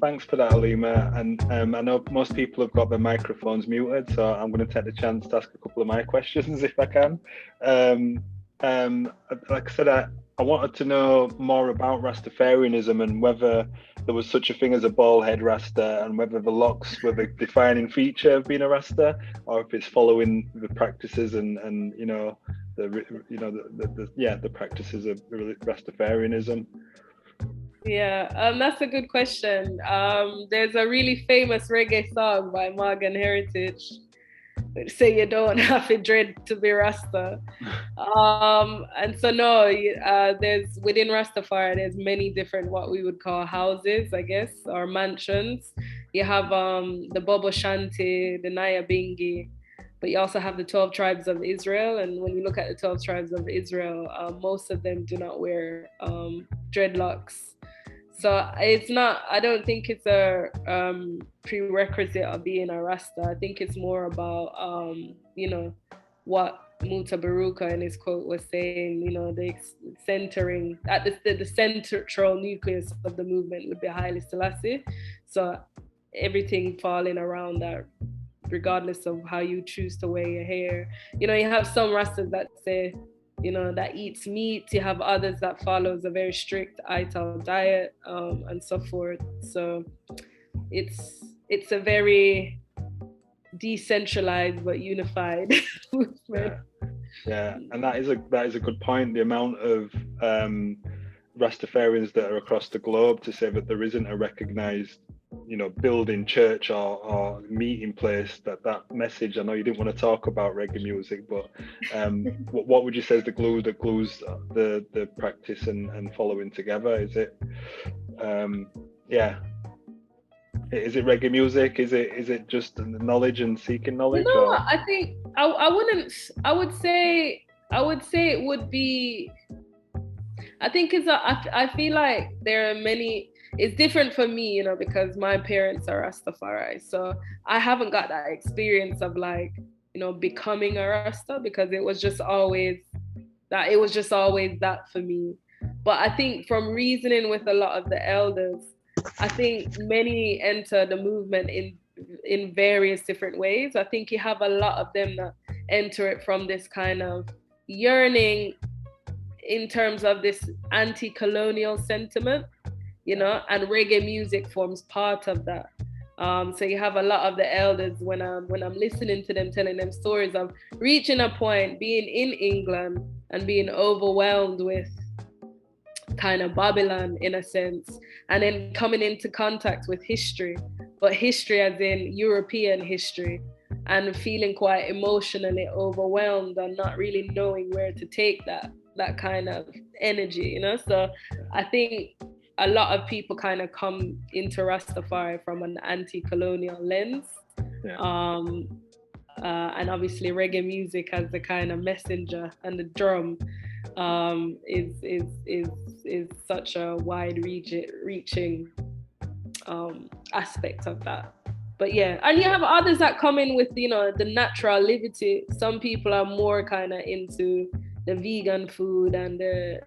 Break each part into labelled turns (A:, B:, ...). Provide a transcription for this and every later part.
A: Thanks for that, Aleema. And I know most people have got their microphones muted, so I'm going to take the chance to ask a couple of my questions if I can. Like I said, I wanted to know more about Rastafarianism and whether there was such a thing as a bald head Rasta, and whether the locks were the defining feature of being a Rasta, or if it's following the practices and the practices of Rastafarianism.
B: Yeah, that's a good question. There's a really famous reggae song by Morgan Heritage which say you don't have to dread to be Rasta. And so no, there's within Rastafari, there's many different what we would call houses, I guess, or mansions. You have the Bobo Shanti, the Naya Bingi, but you also have the 12 tribes of Israel. And when you look at the 12 tribes of Israel, most of them do not wear dreadlocks. So it's not, I don't think it's a prerequisite of being a Rasta. I think it's more about, what Muta Baruka in his quote was saying, the centering, at the central nucleus of the movement would be Haile Selassie. So everything falling around that, regardless of how you choose to wear your hair. You have some Rastas that say, that eats meat. You have others that follows a very strict ITAL diet, and so forth. So it's a very decentralized but unified movement.
A: Yeah, and that is a good point. The amount of Rastafarians that are across the globe to say that there isn't a recognized building, church or meeting place, that message. I know you didn't want to talk about reggae music, but what would you say is the glue that glues the practice and following together? Is it is it reggae music? Is it just knowledge and seeking knowledge?
B: I think I wouldn't. I would say it would be. I think I feel like there are many. It's different for me, because my parents are Rastafari, so I haven't got that experience of becoming a Rasta, because it was just always that. It was just always that for me. But I think from reasoning with a lot of the elders, I think many enter the movement in various different ways. I think you have a lot of them that enter it from this kind of yearning in terms of this anti-colonial sentiment, and reggae music forms part of that. So you have a lot of the elders when I'm listening to them telling them stories of reaching a point, being in England and being overwhelmed with kind of Babylon in a sense, and then coming into contact with history, but history as in European history, and feeling quite emotionally overwhelmed and not really knowing where to take that kind of energy, So I think a lot of people kind of come into Rastafari from an anti-colonial lens.
A: Yeah.
B: And obviously reggae music as the kind of messenger, and the drum is such a wide reaching aspect of that. But yeah, and you have others that come in with the natural liberty. Some people are more kind of into the vegan food and the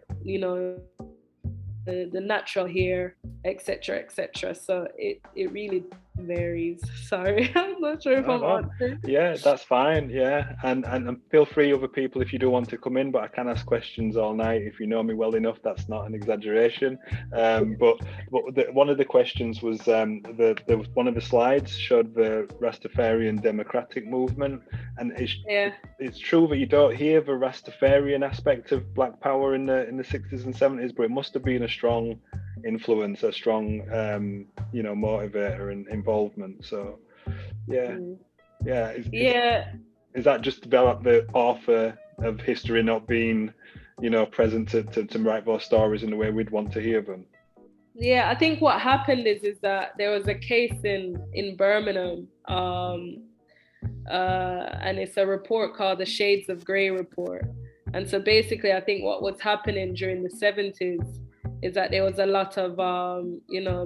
B: natural hair, etc., etc. So it really varies. Sorry, I'm not sure if I'm answering.
A: Yeah, that's fine. Yeah, and feel free, other people, if you do want to come in. But I can ask questions all night if you know me well enough. That's not an exaggeration. But one of the questions was there was one of the slides showed the Rastafarian democratic movement, and it's true that you don't hear the Rastafarian aspect of Black Power in the 60s and 70s, but it must have been a strong influence, a strong motivator and involvement. So is that just about the author of history not being present to write those stories in the way we'd want to hear them?
B: I think what happened is that there was a case in Birmingham, and it's a report called the Shades of Grey report. And so basically I think what was happening during the 70s is that there was a lot of,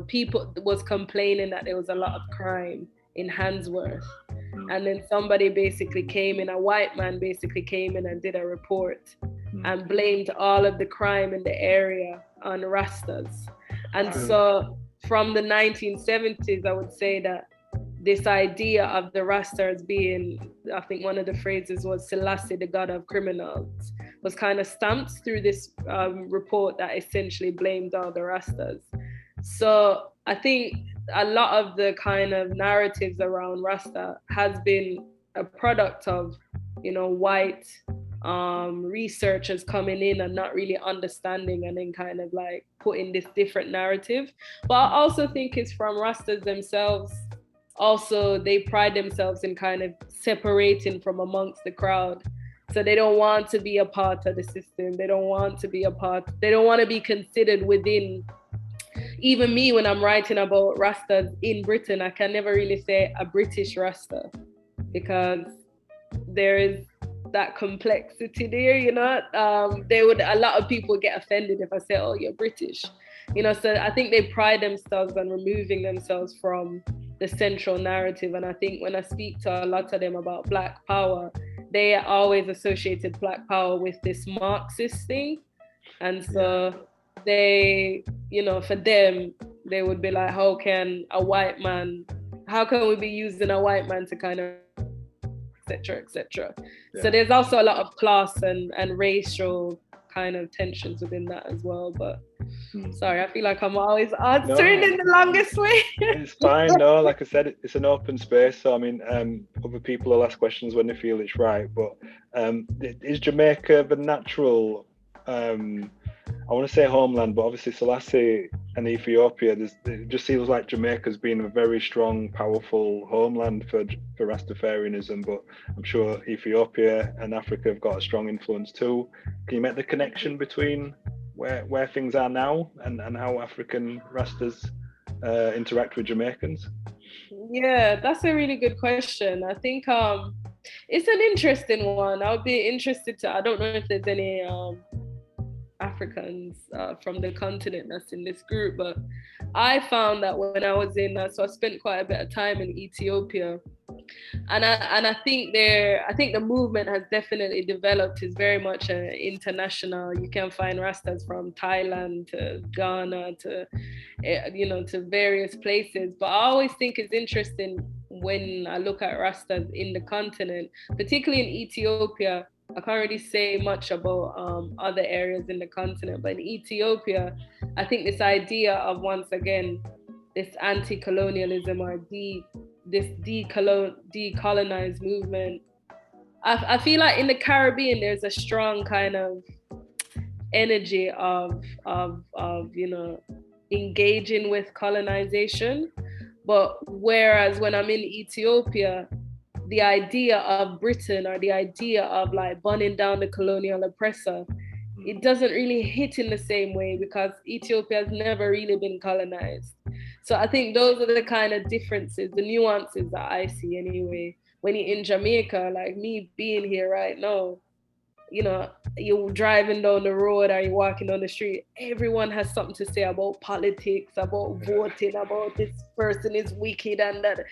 B: people was complaining that there was a lot of crime in Handsworth. And then somebody basically came in, a white man basically came in and did a report and blamed all of the crime in the area on Rastas. And so from the 1970s, I would say that this idea of the Rasta as being, I think one of the phrases was Selassie, the god of criminals, was kind of stamped through this report that essentially blamed all the Rastas. So I think a lot of the kind of narratives around Rasta has been a product of, white researchers coming in and not really understanding and then kind of like putting this different narrative. But I also think it's from Rastas themselves. Also, they pride themselves in kind of separating from amongst the crowd. So they don't want to be a part of the system. They don't want to be considered within. Even me, when I'm writing about Rastas in Britain, I can never really say a British Rasta because there is that complexity there, a lot of people get offended if I say, oh, you're British, so I think they pride themselves on removing themselves from the central narrative. And I think when I speak to a lot of them about Black Power, they always associated Black Power with this Marxist thing. And so they, for them, they would be like, how can we be using a white man to kind of etc. So there's also a lot of class and racial kind of tensions within that as well. But sorry, I feel like I'm always answering in the longest way.
A: It's fine. No, like I said, it's an open space. So I mean, other people will ask questions when they feel it's right. But is Jamaica the natural? I want to say homeland, but obviously Selassie and Ethiopia, it just feels like Jamaica's been a very strong, powerful homeland for Rastafarianism, but I'm sure Ethiopia and Africa have got a strong influence too. Can you make the connection between where things are now and how African Rastas interact with Jamaicans?
B: Yeah, that's a really good question. I think it's an interesting one. I would be interested I don't know if there's any Africans from the continent that's in this group, but I found that when I was so I spent quite a bit of time in Ethiopia, and I think the movement has definitely developed. Is very much international. You can find Rastas from Thailand to Ghana to to various places. But I always think it's interesting when I look at Rastas in the continent, particularly in Ethiopia. I can't really say much about other areas in the continent, but in Ethiopia, I think this idea of, once again, this anti-colonialism or this decolonized movement, I feel like in the Caribbean, there's a strong kind of energy of engaging with colonization. But whereas when I'm in Ethiopia, the idea of Britain or the idea of like burning down the colonial oppressor, it doesn't really hit in the same way because Ethiopia has never really been colonized. So I think those are the kind of differences, the nuances that I see anyway. When you're in Jamaica, like me being here right now, you're driving down the road or you're walking down the street, everyone has something to say about politics, about voting, about this person is wicked and that,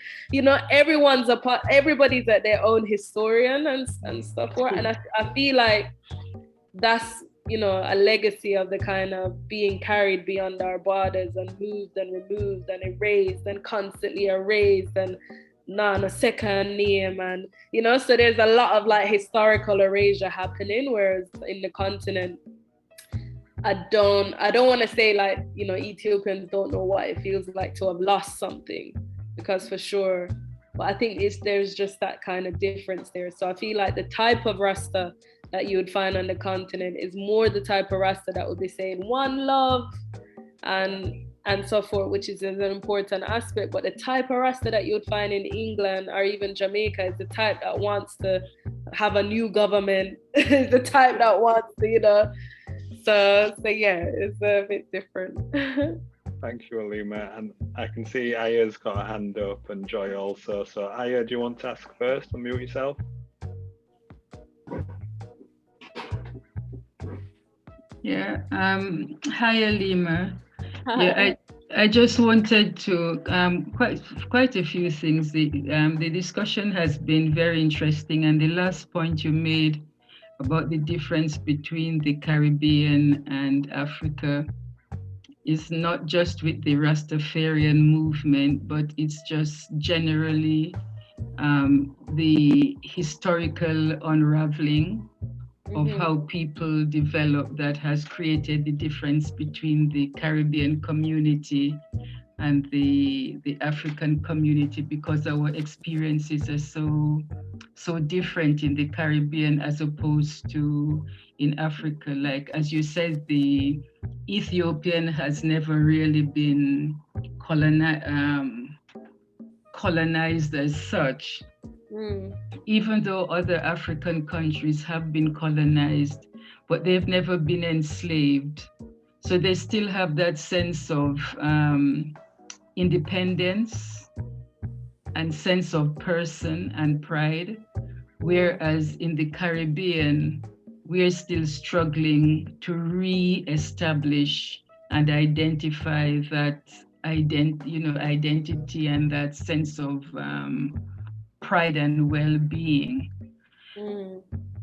B: everybody's at their own historian and stuff. And I feel like that's, a legacy of the kind of being carried beyond our borders and moved and removed and erased and constantly erased and a second name, and so there's a lot of like historical erasure happening, whereas in the continent I don't want to say like Ethiopians don't know what it feels like to have lost something, because for sure, but I think there's just that kind of difference there. So I feel like the type of Rasta that you would find on the continent is more the type of Rasta that would be saying one love and so forth, which is an important aspect. But the type of Rasta that you would find in England or even Jamaica is the type that wants to have a new government, is the type that wants to, so yeah, it's a bit different.
A: Thank you, Aleema. And I can see Aya's got a hand up and Joy also. So Aya, do you want to ask first? Unmute yourself.
C: Yeah. Hi, Aleema. Yeah, I just wanted to quite a few things. The discussion has been very interesting, and the last point you made about the difference between the Caribbean and Africa is not just with the Rastafarian movement, but it's just generally the historical unraveling of how people develop that has created the difference between the Caribbean community and the African community, because our experiences are so different in the Caribbean as opposed to in Africa. Like, as you said, the Ethiopian has never really been colonized as such. Even though other African countries have been colonized, but they've never been enslaved. So they still have that sense of independence and sense of person and pride. Whereas in the Caribbean, we're still struggling to re-establish and identify that identity and that sense of pride and well-being.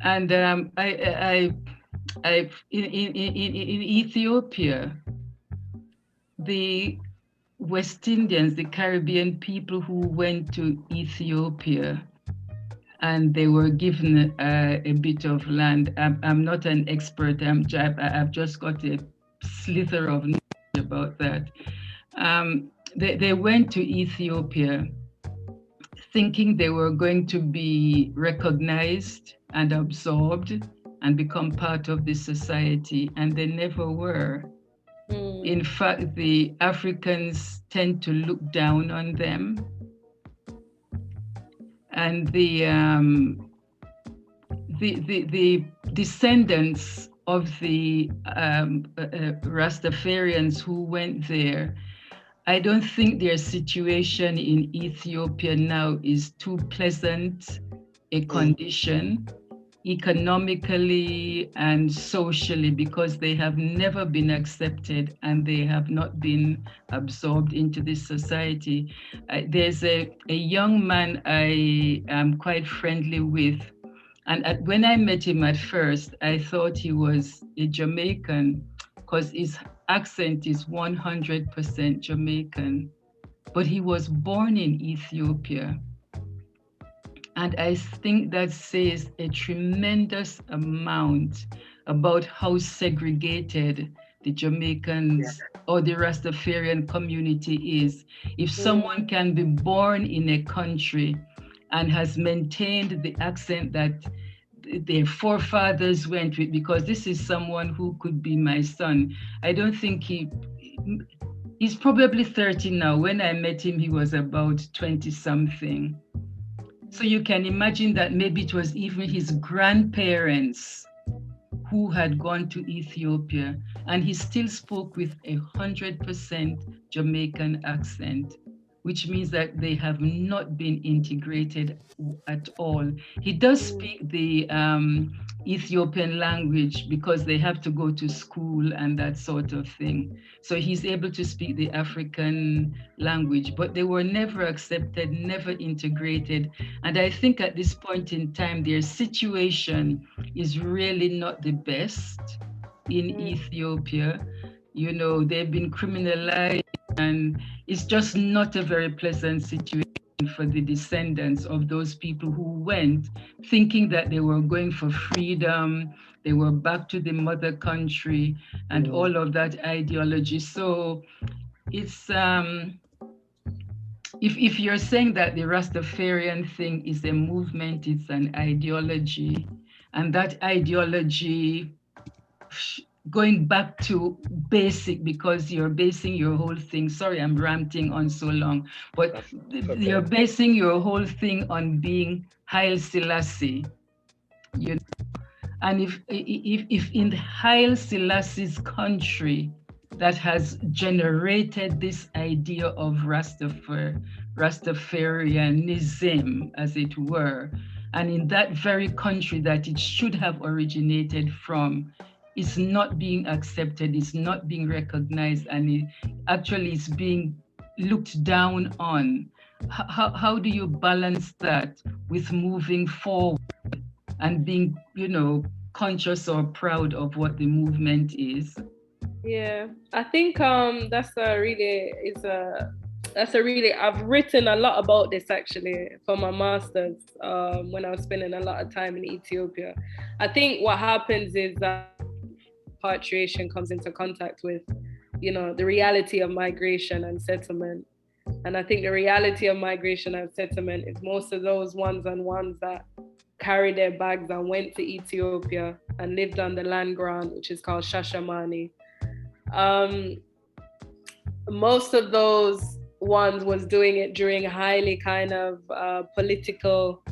C: And in Ethiopia, the West Indians, the Caribbean people who went to Ethiopia, and they were given a bit of land. I'm not an expert. I've just got a slither of knowledge about that. They went to Ethiopia thinking they were going to be recognized and absorbed and become part of the society, and they never were. In fact, the Africans tend to look down on them, and the descendants of the Rastafarians who went there, I don't think their situation in Ethiopia now is too pleasant a condition, economically and socially, because they have never been accepted and they have not been absorbed into this society. There's a young man I am quite friendly with, and when I met him at first, I thought he was a Jamaican because his accent is 100% Jamaican, but he was born in Ethiopia. And I think that says a tremendous amount about how segregated the Jamaicans or the Rastafarian community is. If someone can be born in a country and has maintained the accent that their forefathers went with, because this is someone who could be my son. I don't think he's probably 30 now. When I met him, he was about 20 something. So you can imagine that maybe it was even his grandparents who had gone to Ethiopia, and he still spoke with 100% Jamaican accent, which means that they have not been integrated at all. He does speak the Ethiopian language because they have to go to school and that sort of thing. So he's able to speak the African language, but they were never accepted, never integrated. And I think at this point in time, their situation is really not the best in Ethiopia. You know, they've been criminalized, and it's just not a very pleasant situation for the descendants of those people who went thinking that they were going for freedom, they were back to the mother country and all of that ideology. So it's, if you're saying that the Rastafarian thing is a movement, it's an ideology, and that ideology, going back to basic, because you're basing your whole thing, sorry, I'm ranting on so long, but okay. You're basing your whole thing on being Haile Selassie, you know? And if in Haile Selassie's country that has generated this idea of Rastafarianism, as it were, and in that very country that it should have originated from, it's not being accepted, it's not being recognized, and it actually is being looked down on. How do you balance that with moving forward and being, you know, conscious or proud of what the movement is?
B: Yeah, I think that's a really, I've written a lot about this actually for my master's when I was spending a lot of time in Ethiopia. I think what happens is that repatriation comes into contact with, the reality of migration and settlement. And I think the reality of migration and settlement is most of those ones that carried their bags and went to Ethiopia and lived on the land grant, which is called Shashamane. Um, Most of those ones was doing it during highly kind of political,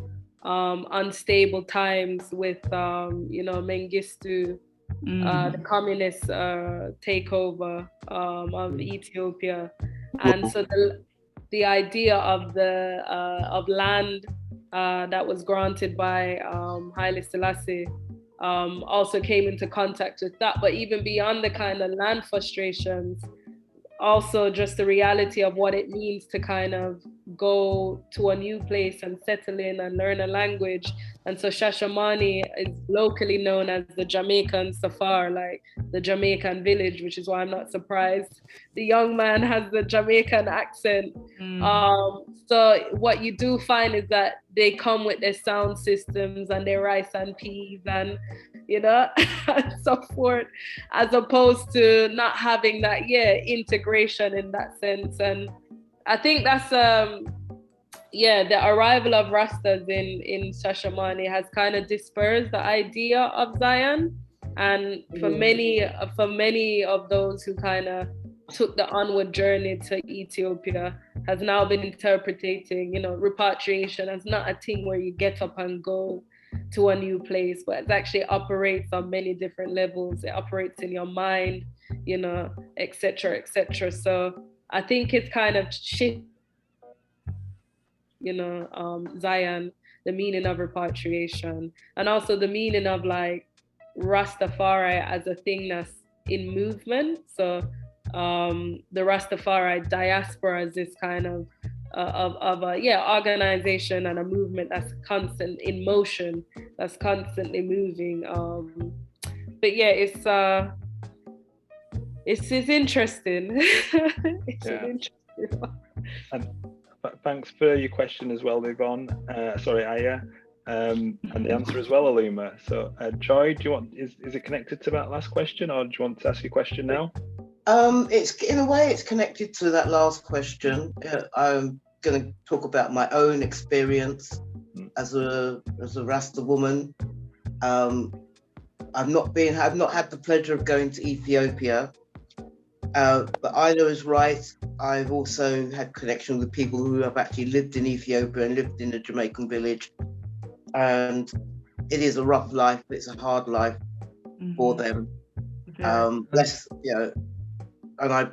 B: unstable times with, Mengistu, the communist takeover of Ethiopia. And so the idea of of land that was granted by Haile Selassie also came into contact with that. But even beyond the kind of land frustrations, also just the reality of what it means to kind of go to a new place and settle in and learn a language. And so Shashamane is locally known as the Jamaican Safar, like the Jamaican village, which is why I'm not surprised the young man has the Jamaican accent. So what you do find is that they come with their sound systems and their rice and peas and and so forth, as opposed to not having that integration in that sense. And I think that's the arrival of Rastas in Shashamane has kind of dispersed the idea of Zion. And for many of those who kind of took the onward journey to Ethiopia, has now been interpreting, repatriation as not a thing where you get up and go to a new place, but it actually operates on many different levels. It operates in your mind, etc., etc. So I think it's kind of shift, Zion, the meaning of repatriation, and also the meaning of like Rastafari as a thing that's in movement. So the Rastafari diaspora is this kind of organization and a movement that's constant in motion, that's constantly moving. But yeah, it's interesting. It's interesting.
A: And thanks for your question as well, Yvonne. Aya, and the answer as well, Aleema. So, Joy, do you want? Is it connected to that last question, or do you want to ask your question now?
D: It's in a way it's connected to that last question. I'm going to talk about my own experience as a Rasta woman. I've not had the pleasure of going to Ethiopia, but Ida is right. I've also had connection with people who have actually lived in Ethiopia and lived in a Jamaican village, and it is a rough life. It's a hard life for them. And I,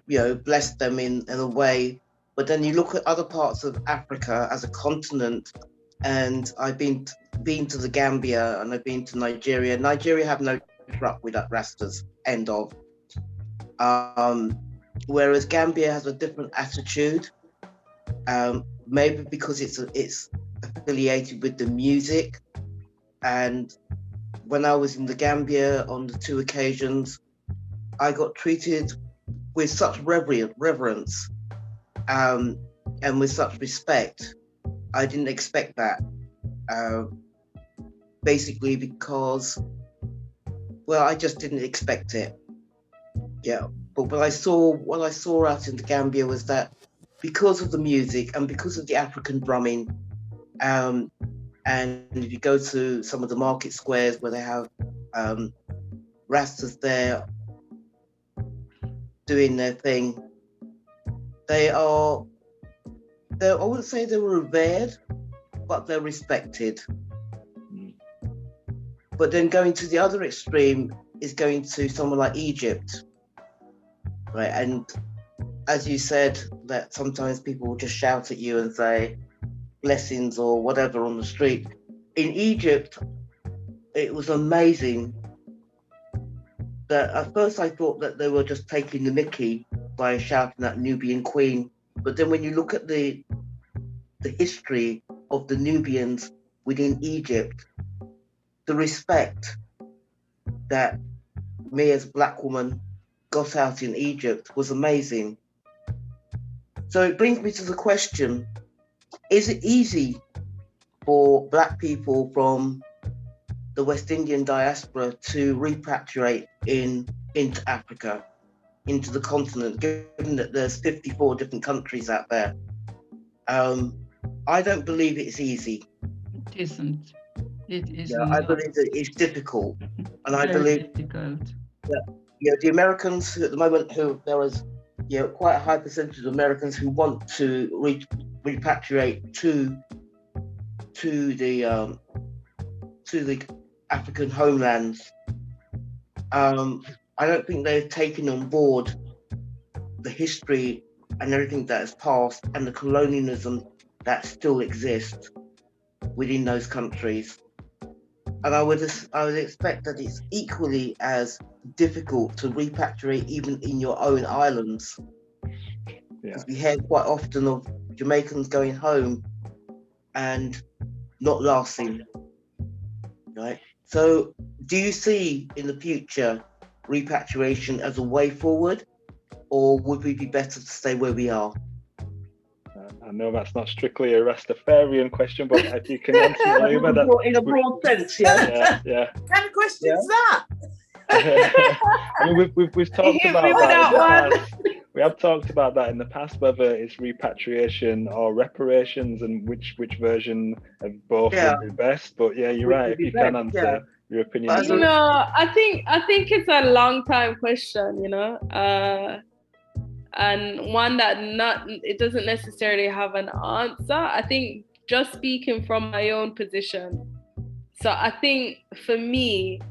D: blessed them in a way. But then you look at other parts of Africa as a continent, and I've been to the Gambia and I've been to Nigeria. Nigeria have no truck with that Rastas, end of. Whereas Gambia has a different attitude, maybe because it's affiliated with the music. And when I was in the Gambia on the 2 occasions, I got treated with such reverence and with such respect. I didn't expect that, basically because, well, I just didn't expect it. Yeah, but what I saw out in the Gambia was that because of the music and because of the African drumming, and if you go to some of the market squares where they have Rastas there doing their thing, I wouldn't say they were revered, but they're respected. But then going to the other extreme is going to somewhere like Egypt, right? And as you said, that sometimes people will just shout at you and say blessings or whatever on the street. In Egypt, it was amazing that at first I thought that they were just taking the mickey by shouting at Nubian Queen. But then when you look at the history of the Nubians within Egypt, the respect that me as a Black woman got out in Egypt was amazing. So it brings me to the question, is it easy for Black people from the West Indian diaspora to repatriate into Africa, into the continent, given that there's 54 different countries out there? I don't believe it's easy.
C: It isn't. It is.
D: Yeah, I believe that it's difficult. And I
C: Very
D: believe
C: difficult.
D: that the Americans at the moment, there was quite a high percentage of Americans who want to repatriate to the African homelands. I don't think they've taken on board the history and everything that has passed and the colonialism that still exists within those countries. And I would expect that it's equally as difficult to repatriate even in your own islands. Because we hear quite often of Jamaicans going home and not lasting, right? So do you see in the future repatriation as a way forward, or would we be better to stay where we are?
A: I know that's not strictly a Rastafarian question, but if you can answer Aleema, that
D: in a broad sense, yeah.
E: What kind of question is that?
A: I mean, we've talked about that in the past. We have talked about that in the past, whether it's repatriation or reparations, and which version of both would be best. But yeah, you're right. If you can answer your opinion,
B: I think it's a long time question, and one that it doesn't necessarily have an answer. I think just speaking from my own position. So I think for me,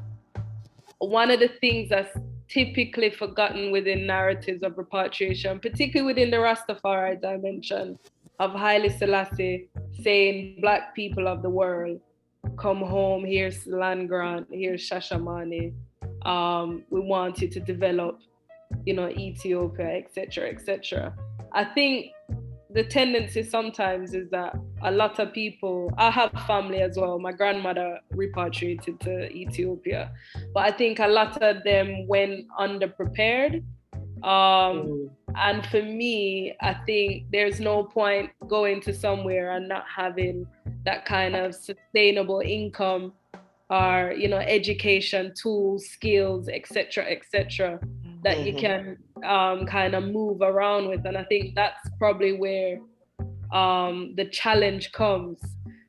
B: one of the things that's typically forgotten within narratives of repatriation, particularly within the Rastafari dimension of Haile Selassie saying, Black people of the world, come home, here's land grant, here's Shashamane, we want you to develop, Ethiopia, etc. I think the tendency sometimes is that a lot of people, I have family as well, my grandmother repatriated to Ethiopia, but I think a lot of them went underprepared. And for me, I think there's no point going to somewhere and not having that kind of sustainable income or, education, tools, skills, etc. that you can kind of move around with. And I think that's probably where the challenge comes.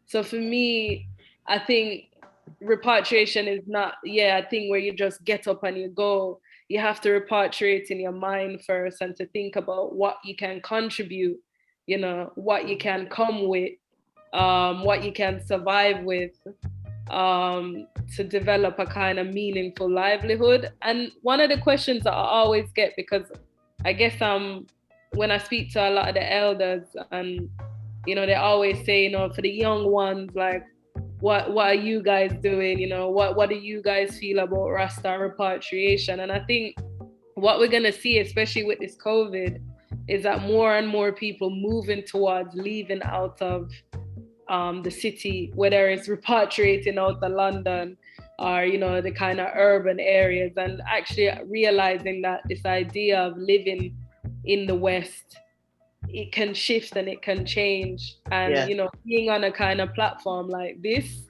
B: So for me, I think repatriation is not, a thing where you just get up and you go. You have to repatriate in your mind first and to think about what you can contribute, what you can come with, what you can survive with, to develop a kind of meaningful livelihood. And one of the questions that I always get, because I guess when I speak to a lot of the elders, and they always say, for the young ones, like, what are you guys doing? What do you guys feel about Rasta repatriation? And I think what we're gonna see, especially with this COVID, is that more and more people moving towards leaving out of the city, whether it's repatriating out of London or, the kind of urban areas, and actually realizing that this idea of living in the West, it can shift and it can change. And, being on a kind of platform like this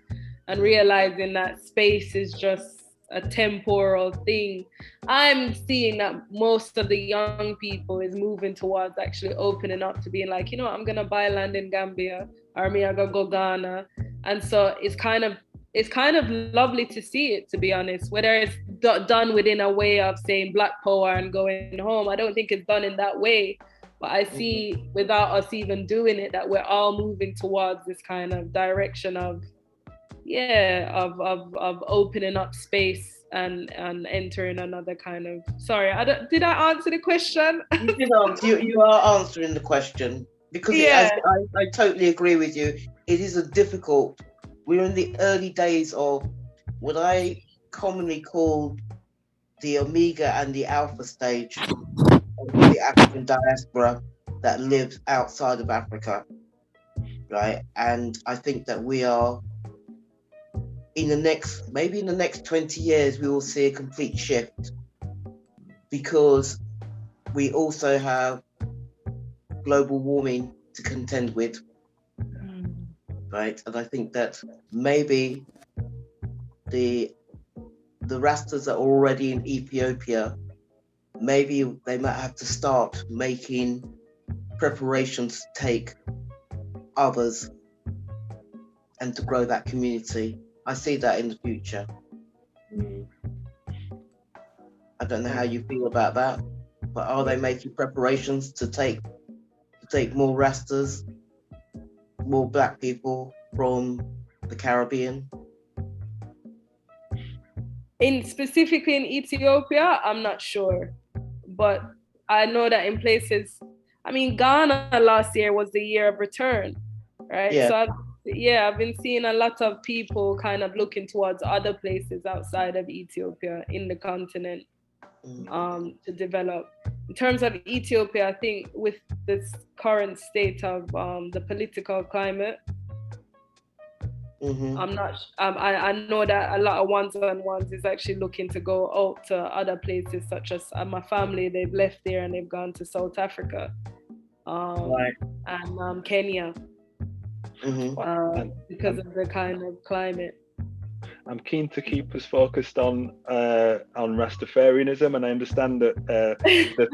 B: and realizing that space is just a temporal thing, I'm seeing that most of the young people is moving towards actually opening up to being like, I'm gonna buy land in Gambia, or me I go Ghana. And so it's kind of lovely to see it, to be honest. Whether it's done within a way of saying Black power and going home, I don't think it's done in that way. But I see, without us even doing it, that we're all moving towards this kind of direction of opening up space and entering another kind of. Sorry, did I answer the question?
D: You did answer. You are answering the question, because I totally agree with you. It is we're in the early days of what I commonly call the Omega and the Alpha stage of the African diaspora that lives outside of Africa, right? And I think that we are, maybe in the next 20 years, we will see a complete shift because we also have global warming to contend with, right? And I think that maybe the Rastas that are already in Ethiopia, maybe they might have to start making preparations to take others and to grow that community. I see that in the future. I don't know how you feel about that, but are they making preparations to take more Rastas, more Black people from the Caribbean?
B: Specifically in Ethiopia, I'm not sure, but I know that in places, I mean, Ghana last year was the year of return, right?
D: Yeah.
B: So I've been seeing a lot of people kind of looking towards other places outside of Ethiopia in the continent to develop. In terms of Ethiopia, I think with this current state of the political climate, I'm not. I know that a lot of ones-on-ones is actually looking to go out to other places, such as my family. They've left there and they've gone to South Africa, and Kenya, because of the kind of climate.
A: I'm keen to keep us focused on Rastafarianism, and I understand that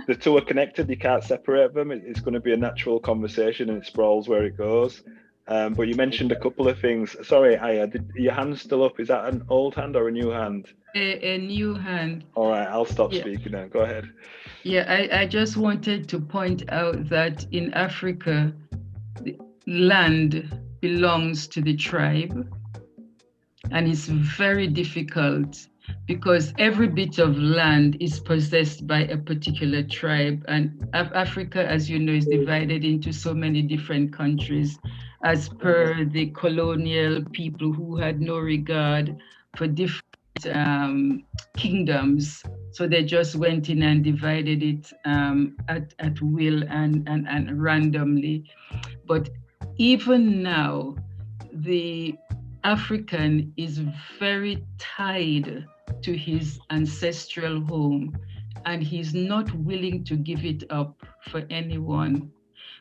A: the two are connected. You can't separate them. It's going to be a natural conversation, and it sprawls where it goes. But you mentioned a couple of things. Sorry, Aya, your hand's still up. Is that an old hand or a new hand?
C: A new hand.
A: All right, I'll stop speaking now. Go ahead.
C: Yeah, I just wanted to point out that in Africa, the land belongs to the tribe. And it's very difficult because every bit of land is possessed by a particular tribe. And Africa, as you know, is divided into so many different countries as per the colonial people who had no regard for different kingdoms. So they just went in and divided it at will and randomly. But even now, the African is very tied to his ancestral home, and he's not willing to give it up for anyone.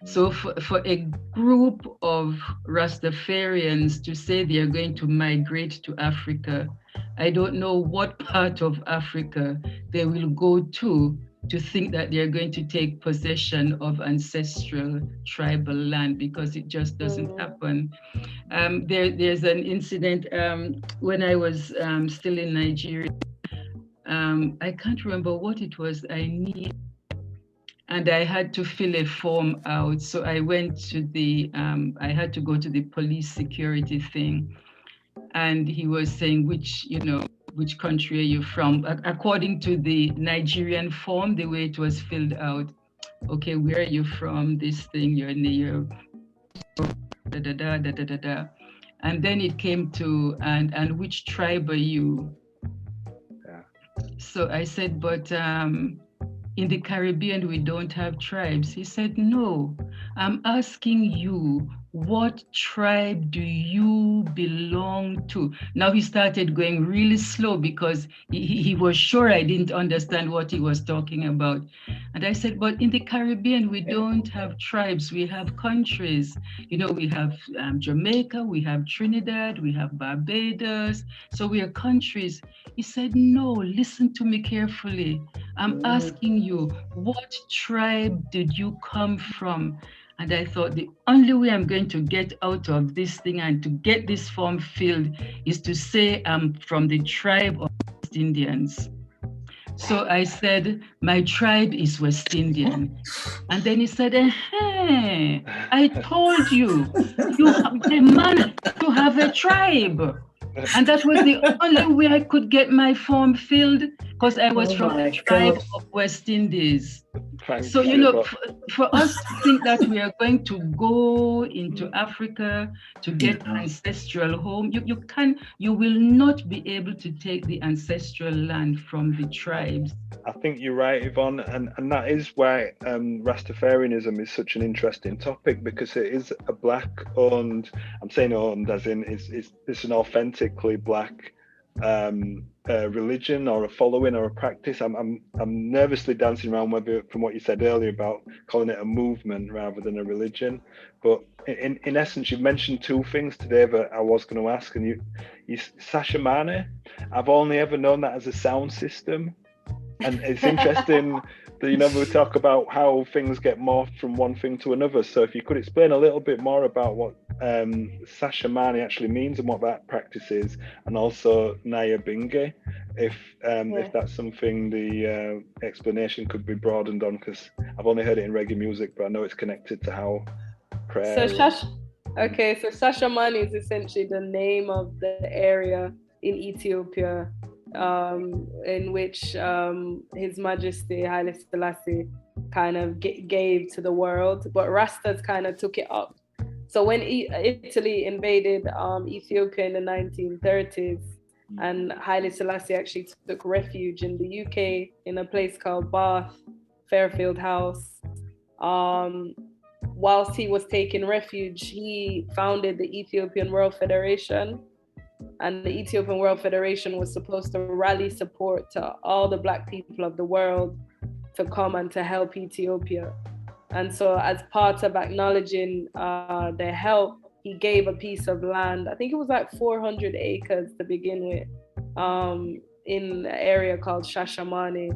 C: So for a group of Rastafarians to say they are going to migrate to Africa, I don't know what part of Africa they will go to think that they're going to take possession of ancestral tribal land, because it just doesn't happen. There's an incident when I was still in Nigeria. I can't remember what it was I needed, and I had to fill a form out. So I went to I had to go to the police security thing, and he was saying, which country are you from? According to the Nigerian form, the way it was filled out. Okay, where are you from? This thing, you're near, da da da da da da da. And then it came to, and which tribe are you?
A: Yeah.
C: So I said, but in the Caribbean, we don't have tribes. He said, no, I'm asking you, what tribe do you belong to? Now he started going really slow because he was sure I didn't understand what he was talking about. And I said, but in the Caribbean, we don't have tribes, we have countries. We have Jamaica, we have Trinidad, we have Barbados. So we are countries. He said, no, listen to me carefully. I'm asking you, what tribe did you come from? And I thought the only way I'm going to get out of this thing and to get this form filled is to say I'm from the tribe of West Indians. So I said, my tribe is West Indian. And then he said, hey, I told you, you demand to have a tribe. And that was the only way I could get my form filled, because I was from the tribe of West Indies. So, for us to think that we are going to go into Africa to get ancestral home, you will not be able to take the ancestral land from the tribes.
A: I think you're right, Yvonne, and that is why Rastafarianism is such an interesting topic, because it is a Black-owned, I'm saying owned as in it's an authentically Black religion or a following or a practice. I'm nervously dancing around whether, from what you said earlier about calling it a movement rather than a religion. But in essence, you've mentioned two things today that I was going to ask, and you Sashamane, I've only ever known that as a sound system, and it's interesting that we talk about how things get morphed from one thing to another. So if you could explain a little bit more about what Sashamane actually means and what that practice is, and also Nyabingi, if that's something the explanation could be broadened on, because I've only heard it in reggae music, but I know it's connected to how prayer.
B: So Sashamane is essentially the name of the area in Ethiopia in which His Majesty Haile Selassie kind of gave to the world, but Rastas kind of took it up. So when Italy invaded Ethiopia in the 1930s, and Haile Selassie actually took refuge in the UK in a place called Bath, Fairfield House. Whilst he was taking refuge, he founded the Ethiopian World Federation. And the Ethiopian World Federation was supposed to rally support to all the Black people of the world to come and to help Ethiopia. And so as part of acknowledging their help, he gave a piece of land, I think it was like 400 acres to begin with, in an area called Shashamane.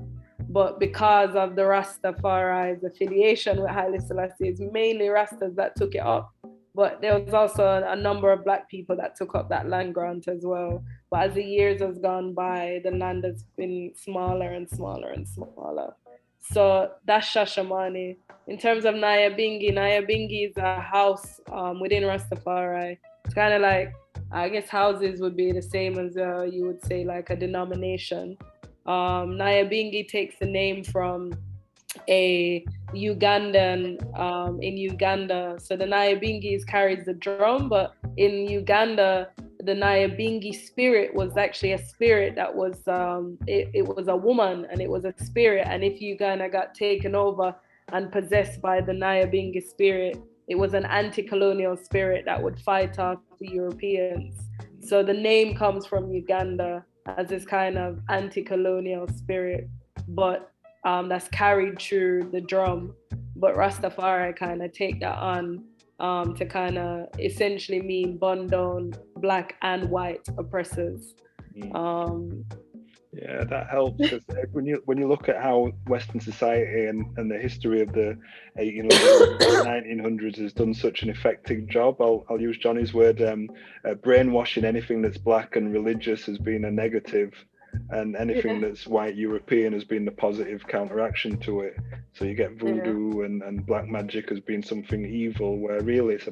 B: But because of the Rastafari's affiliation with Haile Selassie, it's mainly Rastas that took it up. But there was also a number of Black people that took up that land grant as well. But as the years has gone by, the land has been smaller and smaller and smaller. So that's Shashamane. In terms of Nyabingi is a house within Rastafari. It's kind of like, I guess houses would be the same as you would say like a denomination. Nyabingi takes the name from a Ugandan in Uganda. So the Nyabingis carries the drum, but in Uganda, the Nyabingi spirit was actually a spirit that was, it was a woman, and it was a spirit. And if Uganda got taken over and possessed by the Nyabingi spirit, it was an anti-colonial spirit that would fight off the Europeans. So the name comes from Uganda as this kind of anti-colonial spirit, but that's carried through the drum. But Rastafari kind of take that on to kind of essentially mean bun down Black and white oppressors.
A: Yeah, that helps, because when you look at how Western society and the history of the 1800s, 1900s has done such an effective job, I'll use Johnny's word, brainwashing anything that's Black and religious has been a negative, and anything that's white European has been the positive counteraction to it. So you get voodoo and black magic as being something evil, where really it's a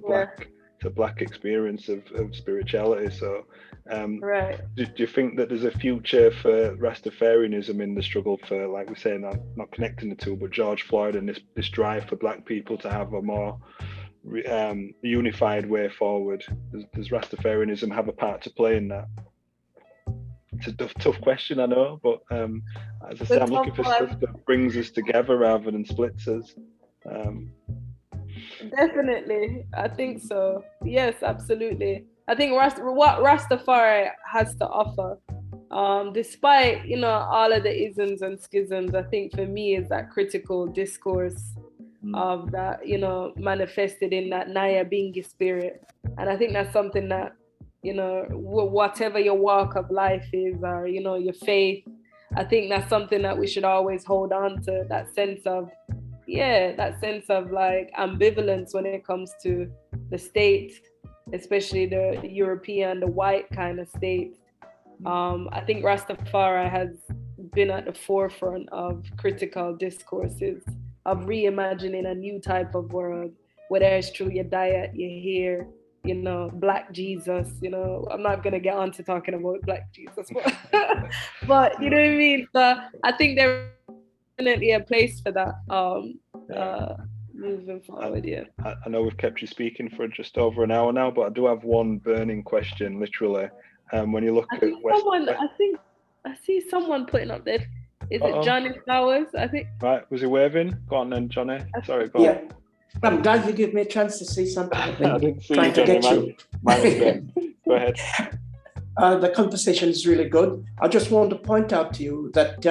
A: black experience of spirituality. So do you think that there's a future for Rastafarianism in the struggle for, like we say, not connecting the two, but George Floyd and this drive for Black people to have a more unified way forward? Does Rastafarianism have a part to play in that? It's a tough question, I know, but as I say, I'm looking for stuff that brings us together rather than splits us.
B: Definitely, I think so. Yes, absolutely. I think what Rastafari has to offer, despite all of the isms and schisms, I think for me is that critical discourse of that, manifested in that Nyabingi spirit. And I think that's something that, whatever your walk of life is, or your faith, I think that's something that we should always hold on to, that sense of like ambivalence when it comes to the state, especially the European, the white kind of state. I think Rastafari has been at the forefront of critical discourses of reimagining a new type of world, whether it's through your diet, your hair, Black Jesus, I'm not going to get on to talking about Black Jesus, but you know what I mean? So I think there's definitely a place for that moving forward,
A: I know we've kept you speaking for just over an hour now, but I do have one burning question, literally. When you look at
B: I see someone putting up there. Is it Johnny Flowers? I think.
A: Right, was he waving? Go on then, Johnny. Sorry, go on.
E: I'm glad you give me a chance to see something.
A: I didn't see
E: trying
A: you,
E: to
A: Johnny.
E: get you.
A: Go ahead.
F: The conversation is really good. I just want to point out to you that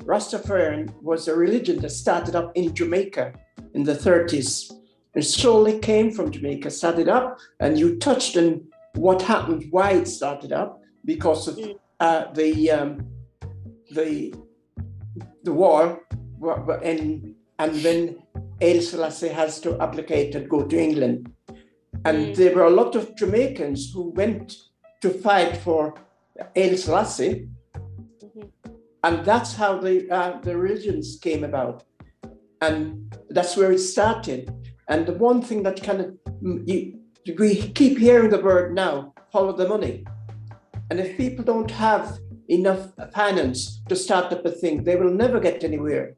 F: Rastafarian was a religion that started up in Jamaica in the 30s. It slowly came from Jamaica, started up, and you touched on what happened, why it started up, because of the war, and then Haile Selassie has to applicate and go to England. And there were a lot of Jamaicans who went to fight for Haile Selassie, and that's how the religions came about, and that's where it started. And the one thing that we keep hearing the word now, follow the money. And if people don't have enough finance to start up a thing, they will never get anywhere.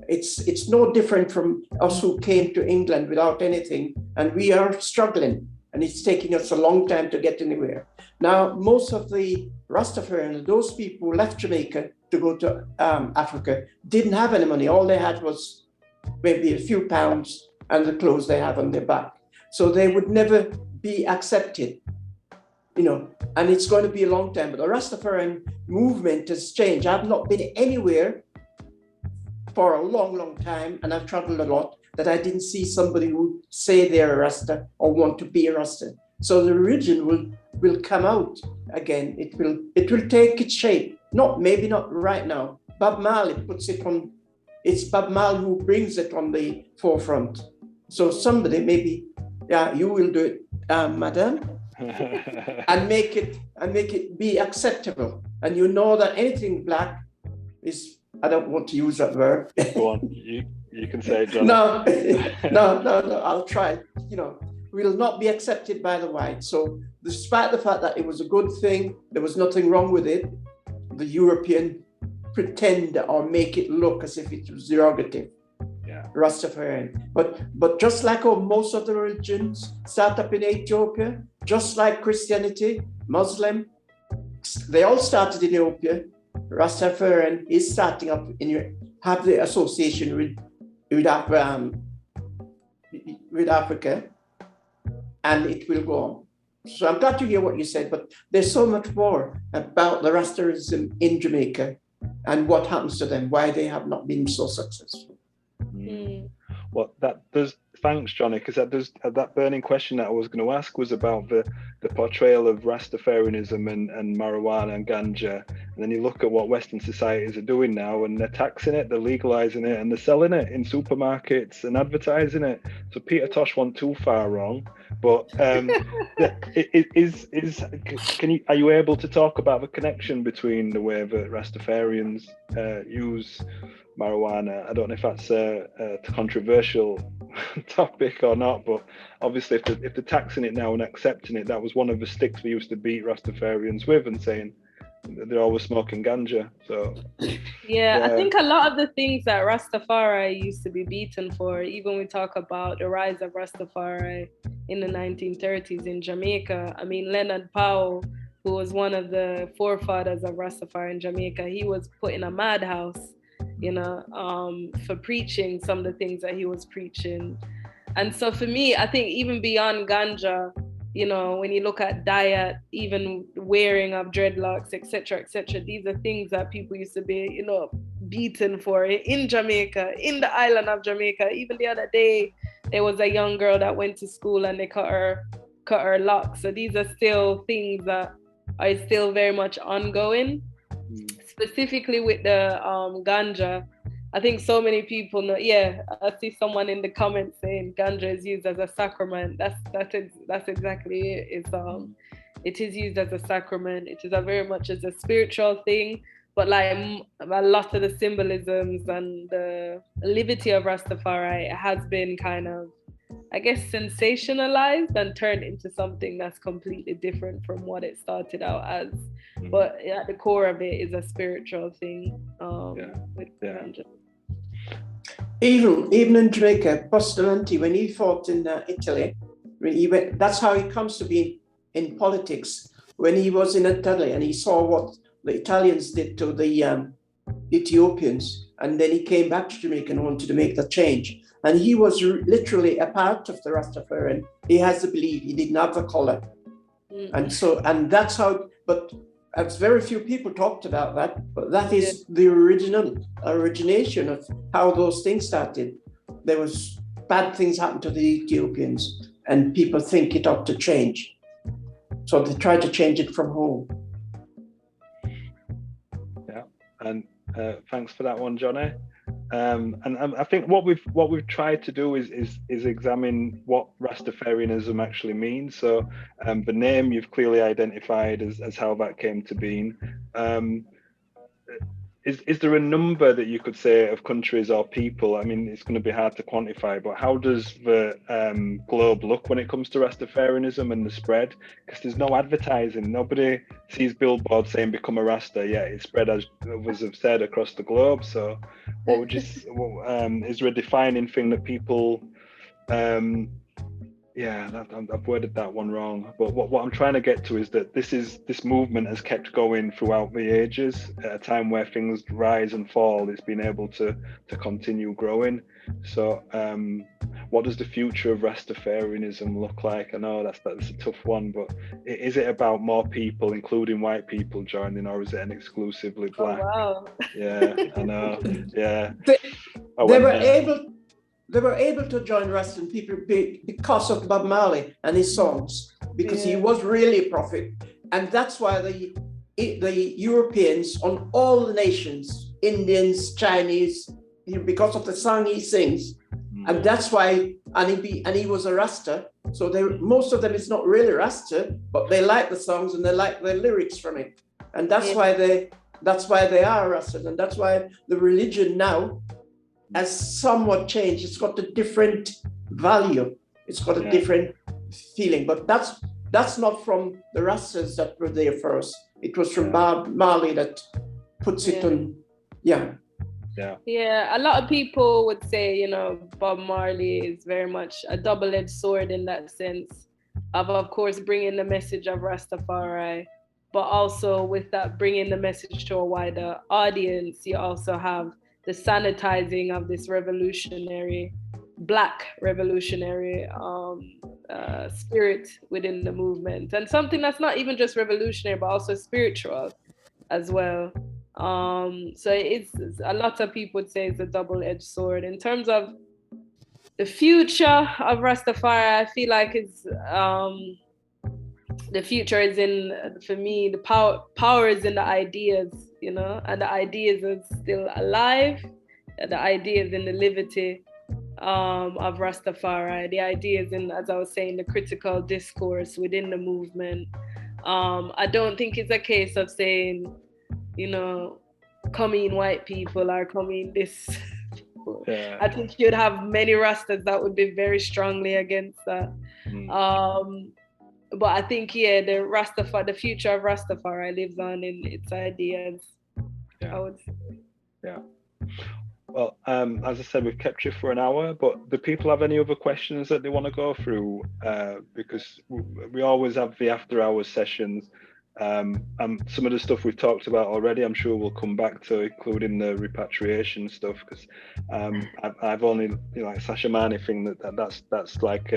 F: It's no different from us who came to England without anything, and we are struggling, and it's taking us a long time to get anywhere. Now, most of the Rastafarians, those people who left Jamaica to go to Africa, didn't have any money. All they had was maybe a few pounds and the clothes they have on their back. So they would never be accepted, and it's going to be a long time. But the Rastafarian movement has changed. I've not been anywhere for a long, long time, and I've traveled a lot, that I didn't see somebody who say they're a Rasta or want to be a Rasta. So the religion will come out again. It will take its shape. Maybe not right now. Bob Marley puts it on. It's Bob Marley who brings it on the forefront. So somebody, maybe, you will do it, madam, and make it be acceptable. And you know that anything black is, I don't want to use that word.
A: Go on, you can say it, John.
F: No, I'll try. Will not be accepted by the whites. So despite the fact that it was a good thing, there was nothing wrong with it, the European pretend or make it look as if it was derogative.
A: Yeah.
F: Rastafarian. But just like most of the religions start up in Ethiopia, just like Christianity, Muslim, they all started in Ethiopia. Rastafarian is starting up have the association with Africa, and it will go on. So I'm glad to hear what you said, but there's so much more about the Rastafarism in Jamaica and what happens to them, why they have not been so successful.
A: Well, that does. Thanks, Johnny, because that burning question that I was going to ask was about the portrayal of Rastafarianism and marijuana and ganja, and then you look at what Western societies are doing now, and they're taxing it, they're legalizing it, and they're selling it in supermarkets and advertising it. So Peter Tosh went too far wrong, but are you able to talk about the connection between the way that Rastafarians use marijuana? I don't know if that's a controversial topic or not, but obviously if they're taxing it now and accepting it, that was one of the sticks we used to beat Rastafarians with, and saying they're always smoking ganja. So
B: yeah, I think a lot of the things that Rastafari used to be beaten for, even we talk about the rise of Rastafari in the 1930s in Jamaica. I mean, Leonard Powell, who was one of the forefathers of Rastafari in Jamaica, he was put in a madhouse, for preaching some of the things that he was preaching. And so for me, I think even beyond ganja, when you look at diet, even wearing of dreadlocks, etc., these are things that people used to be, beaten for in Jamaica, in the island of Jamaica. Even the other day, there was a young girl that went to school and they cut her locks. So these are still things that are still very much ongoing. Specifically with the ganja, I think so many people know. Yeah, I see someone in the comments saying ganja is used as a sacrament. That's exactly it. It is used as a sacrament. It is very much as a spiritual thing, but like a lot of the symbolisms and the liberty of Rastafari has been kind of, I guess, sensationalized and turned into something that's completely different from what it started out as. But at the core of it is a spiritual thing. With ganja.
F: Even in Jamaica, Bustamante, when he fought in Italy, when he went, that's how he comes to be in politics. When he was in Italy and he saw what the Italians did to the Ethiopians, and then he came back to Jamaica and wanted to make the change. And he was literally a part of the Rastafarian. He has the belief, he didn't have the color. And that's how but as very few people talked about that, but that is the origination of how those things started. There was bad things happened to the Ethiopians, and people think it ought to change. So they tried to change it from home.
A: Yeah, and thanks for that one, Johnny. And I think what we've tried to do is examine what Rastafarianism actually means. So the name you've clearly identified as how that came to being. Is there a number that you could say of countries or people? I mean, it's going to be hard to quantify, but how does the globe look when it comes to Rastafarianism and the spread? Because there's no advertising. Nobody sees billboards saying "Become a Rasta." Yeah, it's spread, as others have said, across the globe. So, what would you? Is there a defining thing that people? I've worded that one wrong. But what I'm trying to get to is that this movement has kept going throughout the ages. At a time where things rise and fall, it's been able to continue growing. So what does the future of Rastafarianism look like? I know that's a tough one, but is it about more people, including white people, joining, or is it an exclusively black?
B: Oh, wow.
A: Yeah, I know. Yeah.
F: They were able to join Rastan people because of Bob Marley and his songs, because he was really a prophet. And that's why the Europeans on all the nations, Indians, Chinese, because of the song he sings. And that's why, and he was a Rasta. So most of them is not really Rasta, but they like the songs and they like the lyrics from it. And that's why they are Rasta. And that's why the religion now has somewhat changed. It's got a different value. It's got a different feeling. But that's not from the Rastas that were there first. It was from Bob Marley that puts it on. Yeah.
B: A lot of people would say, Bob Marley is very much a double-edged sword in that sense of course, bringing the message of Rastafari, but also with that bringing the message to a wider audience, you also have the sanitizing of this Black revolutionary spirit within the movement, and something that's not even just revolutionary, but also spiritual as well. So it's a lot of people would say it's a double-edged sword. In terms of the future of Rastafari, I feel like it's the future is in, for me, the power is in the ideas, and the ideas are still alive. The ideas in the liberty of Rastafari, the ideas in, as I was saying, the critical discourse within the movement. I don't think it's a case of saying, come in white people or come in this. I think you'd have many Rastas that would be very strongly against that. But I think, the future of Rastafari lives on in its ideas. I would say.
A: Yeah. Well, as I said, we've kept you for an hour, but do people have any other questions that they want to go through? Because we always have the after hours sessions. Some of the stuff we've talked about already, I'm sure we'll come back to, including the repatriation stuff, because I've only, like Sasha Mani thing, that's like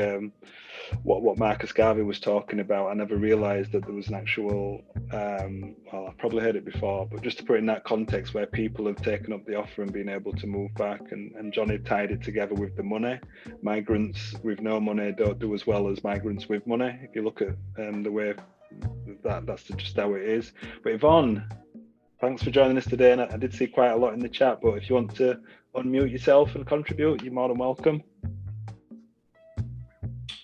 A: what Marcus Garvey was talking about. I never realized that there was an actual, well, I've probably heard it before, but just to put it in that context where people have taken up the offer and been able to move back, and Johnny tied it together with the money. Migrants with no money don't do as well as migrants with money. If you look at the way that's just how it is. But Yvonne, thanks for joining us today, and I did see quite a lot in the chat, but if you want to unmute yourself and contribute, you're more than welcome.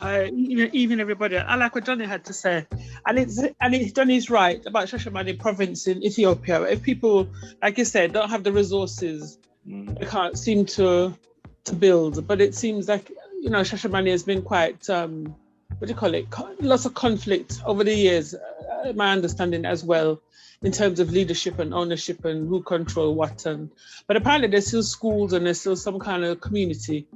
G: Even everybody, I like what Johnny had to say, and Johnny's right about Shashamane province in Ethiopia. If people, like you said, don't have the resources, they can't seem to build. But it seems like Shashamane has been quite lots of conflict over the years, my understanding as well, in terms of leadership and ownership and who control what. But apparently there's still schools and there's still some kind of community.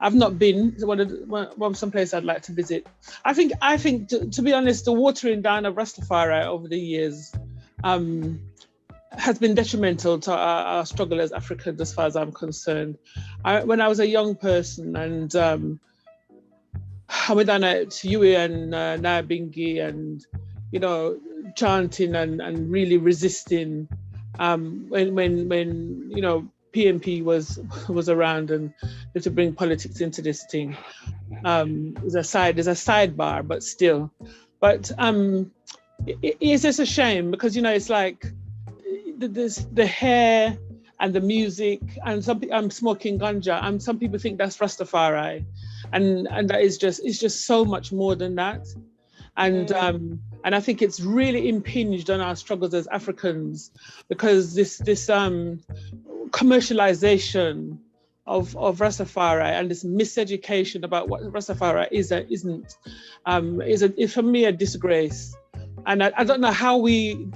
G: I've not been. It's some place I'd like to visit. I think to be honest, the watering down of Rastafari over the years has been detrimental to our struggle as Africans, as far as I'm concerned. When I was a young person, and I went down to Yui and Nyabingi, and chanting and really resisting when you know PMP was around and to bring politics into this thing. There's a sidebar, but still. But it's just a shame because, you know, it's like the hair and the music, and I'm smoking ganja, and some people think that's Rastafari, and that is it's just so much more than that. And I think it's really impinged on our struggles as Africans, because this commercialization of Rastafari and this miseducation about what Rastafari is or isn't is for me a disgrace. And I don't know how we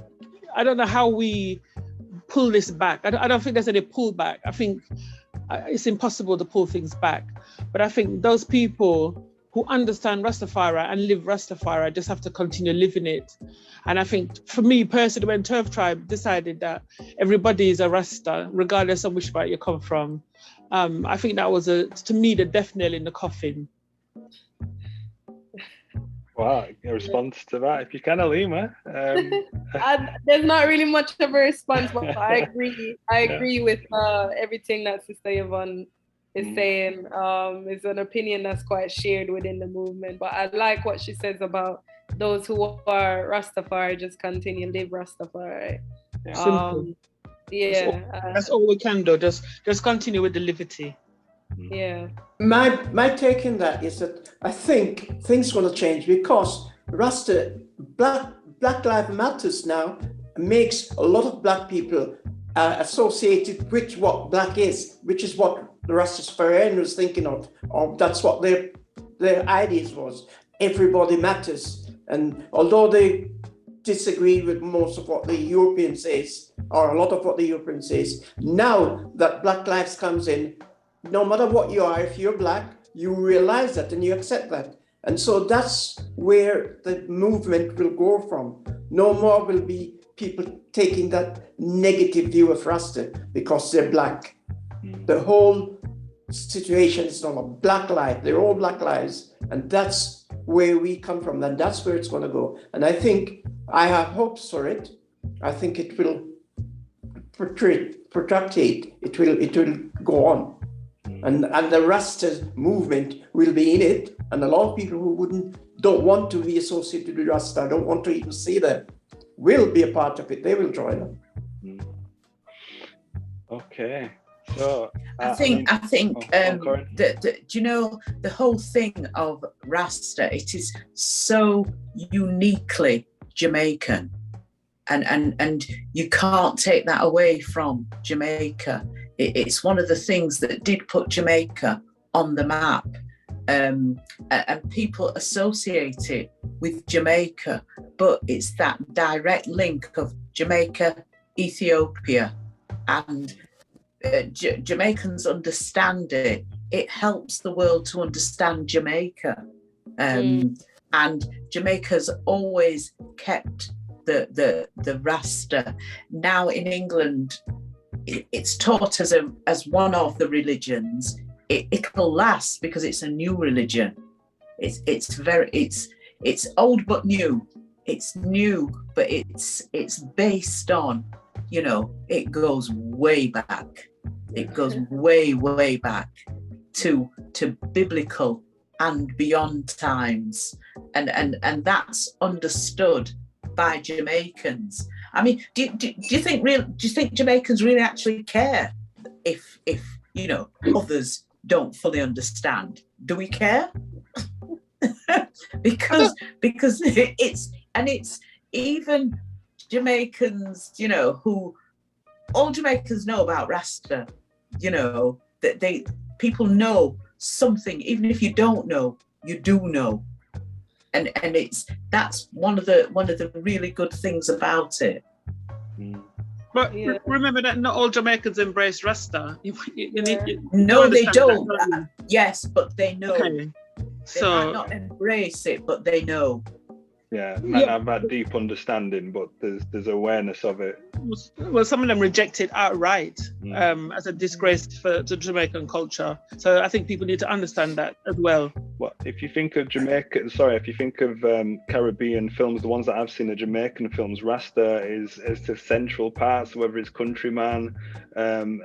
G: pull this back. I don't think there's any pullback. I think it's impossible to pull things back. But I think those people who understand Rastafari and live Rastafari just have to continue living it. And I think for me personally, when Turf Tribe decided that everybody is a Rasta, regardless of which part you come from, I think that was to me the death nail in the coffin.
A: Wow, a response to that, if you can, Aleema.
B: There's not really much of a response, but I agree. I agree with everything that Sister Yvonne is saying. It's an opinion that's quite shared within the movement. But I like what she says about those who are Rastafari just continue to live Rastafari.
G: That's all we can do. Just continue with the liberty.
B: Yeah.
F: My take in that is that I think things are going to change because Black Lives Matters now makes a lot of Black people associated with what Black is, which is what the Rastafarian was thinking of, or that's what their ideas was. Everybody matters, and although they disagree with most of what the European says, or a lot of what the European says, now that Black lives comes in, no matter what you are, if you're Black, you realize that and you accept that. And so that's where the movement will go from. No more will be people taking that negative view of Rasta because they're Black. The whole situation is not a Black life, they're all Black lives. And that's where we come from, and that's where it's going to go. And I think I have hopes for it. I think it will protractate, it will go on. And the Rasta movement will be in it, and a lot of people who don't want to be associated with Rasta, don't want to even see them, will be a part of it. They will join them.
A: Okay, so
E: I think do you know the whole thing of Rasta? It is so uniquely Jamaican, and you can't take that away from Jamaica. It's one of the things that did put Jamaica on the map, and people associate it with Jamaica, but it's that direct link of Jamaica, Ethiopia, and Jamaicans understand it. It helps the world to understand Jamaica, and Jamaica's always kept the Rasta. Now in England, it's taught as one of the religions. It'll last because it's a new religion. It's old but new. It's new, but it's based on, you know, it goes way back. It goes way back to biblical and beyond times, and that's understood by Jamaicans. I mean, do you think Jamaicans really actually care if you know others don't fully understand? Do we care? because it's even Jamaicans, you know, who all Jamaicans know about Rasta, you know, that people know something, even if you don't know, you do know. And that's one of the really good things about it.
G: But remember that not all Jamaicans embrace Rasta.
E: No, they don't. Yes, but they know.
G: Okay.
E: They might not embrace it, but they know.
A: might have that deep understanding, but there's awareness of it.
G: Well, some of them reject it outright as a disgrace to Jamaican culture. So I think people need to understand that as well.
A: Well, if you think of Caribbean films, the ones that I've seen are Jamaican films. Rasta is the central part, so whether it's Countryman, I'm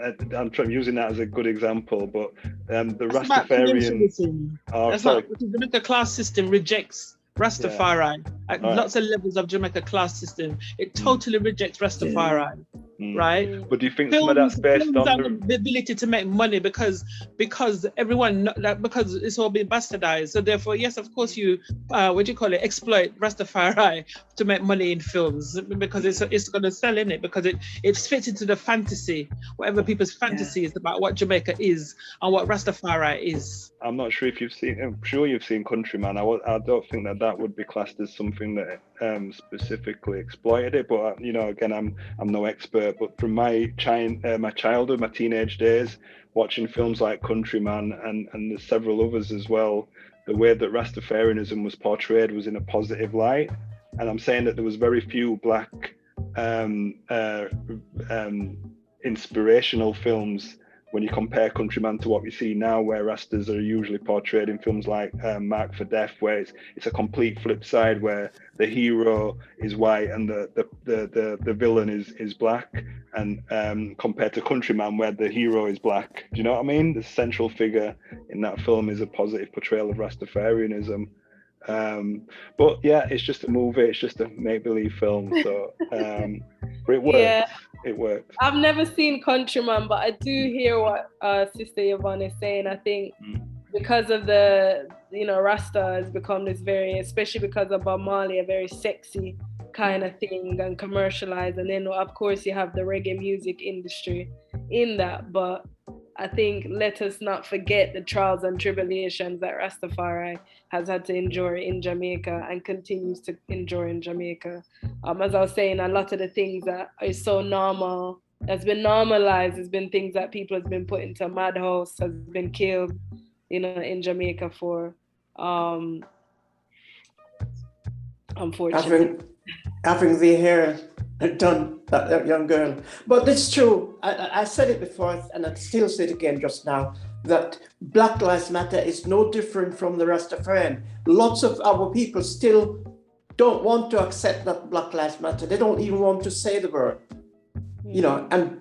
A: using that as a good example, but the Rastafarian...
G: The Jamaica class system rejects Rastafari at lots of levels of Jamaica class system. It totally rejects Rastafari, right?
A: But do you think some of that's based on
G: the ability to make money because everyone because it's all been bastardized? So therefore, yes, of course you exploit Rastafari to make money in films because it's going to sell in it because it fits into the fantasy, whatever people's fantasy is about what Jamaica is and what Rastafari is.
A: I'm not sure if you've seen. I'm sure you've seen Countryman. I don't think that would be classed as something that specifically exploited it. But again, I'm no expert. But from my childhood, my teenage days, watching films like Countryman and there's several others as well, the way that Rastafarianism was portrayed was in a positive light. And I'm saying that there was very few black inspirational films when you compare Countryman to what we see now, where Rastas are usually portrayed in films like Marked for Death, where it's a complete flip side, where the hero is white and the villain is black, and compared to Countryman, where the hero is black. Do you know what I mean? The central figure in that film is a positive portrayal of Rastafarianism. But yeah, it's just a movie, it's just a make-believe film, so but it works.
B: Yeah.
A: It works.
B: I've never seen Countryman, but I do hear what Sister Yvonne is saying. I think because of the, Rasta has become this very, especially because of Bob Marley, a very sexy kind of thing and commercialized. And then of course you have the reggae music industry in that. But I think let us not forget the trials and tribulations that Rastafari has had to endure in Jamaica and continues to endure in Jamaica. As I was saying, a lot of the things that are so normal, has been normalized, has been things that people have been put into madhouse, has been killed, in Jamaica for, unfortunately.
F: Having the hair done, that young girl. But it's true. I said it before, and I still say it again just now, that Black Lives Matter is no different from the Rastafarian. Lots of our people still don't want to accept that Black Lives Matter. They don't even want to say the word.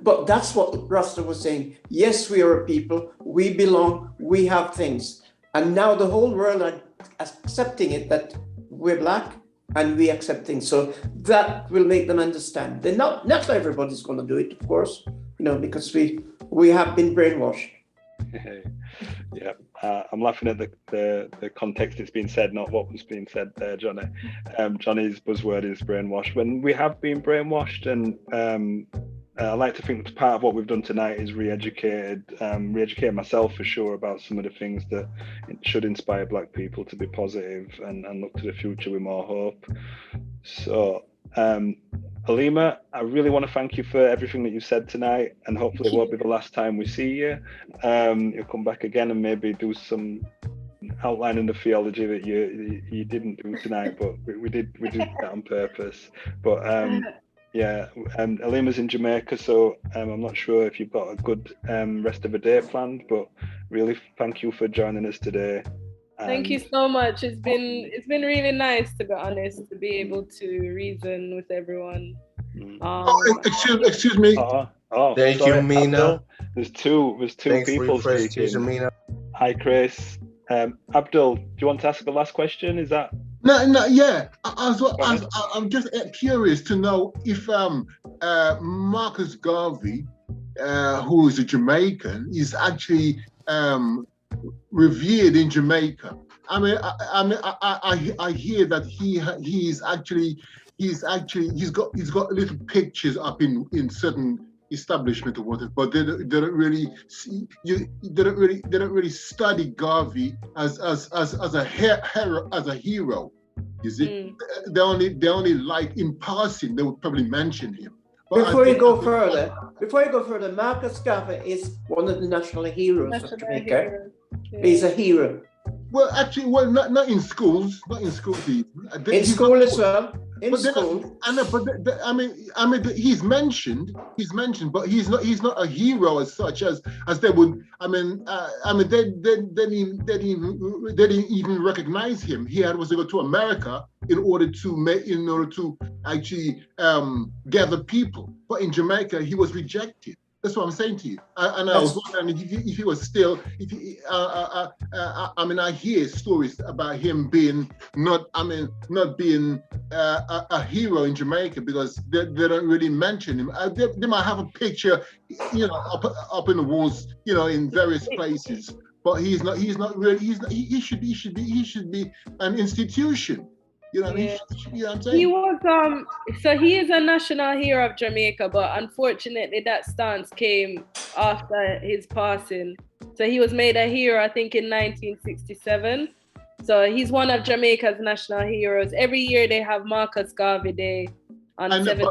F: But that's what Rasta was saying. Yes, we are a people, we belong, we have things. And now the whole world are accepting it, that we're black and we accept things. So that will make them understand. Then not everybody's going to do it, of course, because we have been brainwashed.
A: Yeah, I'm laughing at the context it's been said, not what was being said there, Johnny. Johnny's buzzword is brainwashed. When we have been brainwashed, and I like to think part of what we've done tonight is re-educate myself for sure about some of the things that should inspire Black people to be positive and look to the future with more hope. So, Aleema, I really want to thank you for everything that you said tonight, and hopefully it won't be the last time we see you. You'll come back again and maybe do some outlining the theology that you didn't do tonight, but we did that on purpose. But yeah, Aleema's in Jamaica, so I'm not sure if you've got a good rest of the day planned, but really thank you for joining us today.
B: Thank you so much. It's been really nice, to be honest, to be able to reason with everyone.
H: Excuse me.
A: Thank
H: you, Mina.
A: Abdul. There's two people speaking. Hi, Chris. Abdul, do you want to ask the last question? Is that?
H: No, yeah. I'm just curious to know if Marcus Garvey, who is a Jamaican, is actually revered in Jamaica. I mean, I hear that he's got little pictures up in certain establishment or whatever, but they don't really see you. They don't really study Garvey as a hero. You see, they only like in passing they would probably mention him. But
F: before you go further, Marcus Garvey is one of the national heroes of Jamaica. He's a hero.
H: Well, actually, not in schools, not in school.
F: In school as well. In school.
H: He's mentioned, but he's not a hero as such as they would. They didn't even recognize him. He had to go to America in order to actually gather people. But in Jamaica, he was rejected. That's what I'm saying to you. And I was wondering if he was still. I hear stories about him being not being a hero in Jamaica because they don't really mention him. They might have a picture, up in the walls, in various places. But he's not really. He should be an institution. You know what I mean? You know what I'm saying?
B: He was so he is a national hero of Jamaica, but unfortunately that stance came after his passing. So he was made a hero, I think, in 1967. So he's one of Jamaica's national heroes. Every year they have Marcus Garvey Day on 7th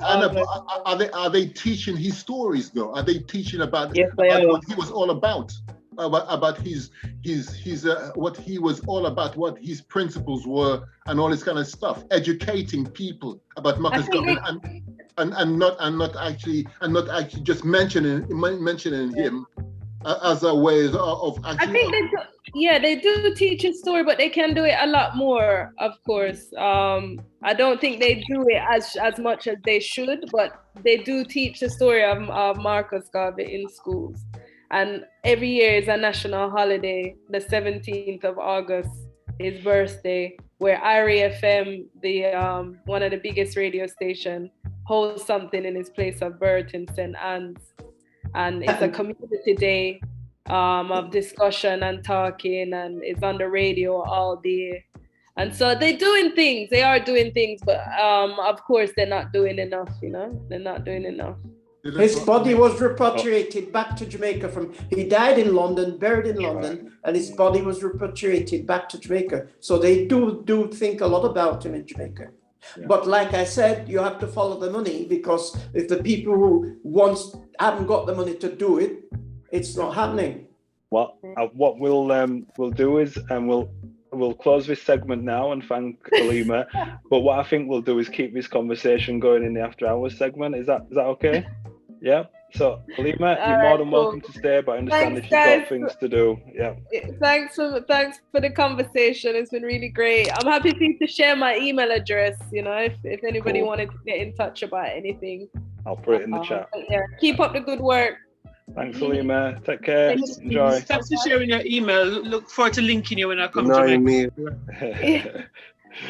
B: August.
H: Are they teaching his stories though? Are they teaching about
B: Yes,
H: what he was all about? About his what he was all about, what his principles were, and all this kind of stuff, educating people about Marcus Garvey, and not actually just mentioning him as a way of actually.
B: I think they do teach his story, but they can do it a lot more, of course. I don't think they do it as much as they should, but they do teach the story of Marcus Garvey in schools. And every year is a national holiday, the 17th of August, his birthday, where IRI FM, the one of the biggest radio stations, holds something in his place of birth in St. Anne's. And it's a community day of discussion and talking, and it's on the radio all day. And so they are doing things, but of course they're not doing enough, they're not doing enough.
F: His body was repatriated back to Jamaica he died in London, buried in London, and his body was repatriated back to Jamaica. So they do think a lot about him in Jamaica. Yeah. But like I said, you have to follow the money, because if the people who haven't got the money to do it, it's not happening.
A: What we'll do is, we'll close this segment now and thank Aleema. But what I think we'll do is keep this conversation going in the after hours segment. Is that okay? Yeah. So Aleema, you're more than welcome to stay, but I understand if you've got things to do. Yeah.
B: Thanks for the conversation. It's been really great. I'm happy for you to share my email address, if anybody wanted to get in touch about anything.
A: I'll put it in the chat.
B: Yeah. Keep up the good work.
A: Thanks, Aleema. Take care. Enjoy.
G: Thanks for sharing your email. Look forward to linking you when I come to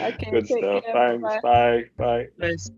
A: Okay, good stuff. Thanks. Bye. Bye.
G: Nice.